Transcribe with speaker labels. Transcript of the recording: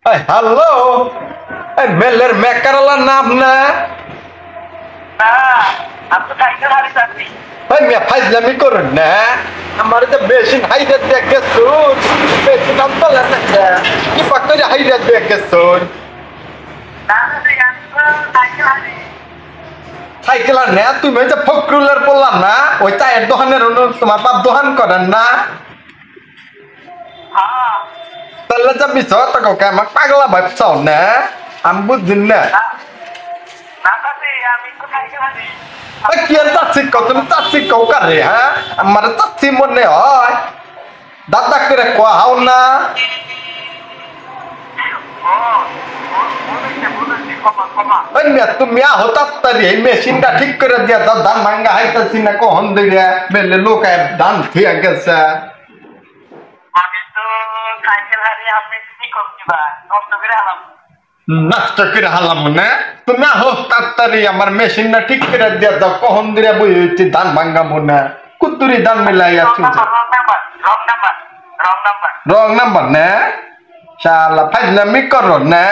Speaker 1: Hello, মেলের মেকারওয়ালার নাম না? ফাইজলামি করুন না, আমার তো মেশিন হাইরে দেখে শুন, মেশিন আমতলা না কি পাকড়ে হাইরে দেখে শুন। সাইকেল আর না, তুমি যে ফকরুলের বললাম না, ওই চায়ের দোকানের তোমার বাপ দোকান করেন না? তাহলে যে মিছ তোকে আমাকে পাগলা ভাবছাও না, আমি বুঝিন না। কি আর চাচ্ছি তুমি চাচ্ছি কারে? হ্যাঁ, আমার চাচ্ছি মনে হয় দাদা করে কোয়া হাও না। তুমি আহো তাড়াতাড়ি এই মেশিনটা ঠিক করে দিয়া দাও, ধান ভাঙ্গা হাইতাছি না কখন দিলে বেলে লোক ধান থিয়া গেছে। নষ্ট করে হালাম না, তুমি আহো তাড়াতাড়ি আমার মেশিনটা ঠিক করে দিয়া দাও, কখন দিলে বই হয়েছি ধান ভাঙ্গাবো না, কুতুরি ধান মিলাইয়া চলছে। রং নাম্বার না, শালা ফাইজলামি করো না।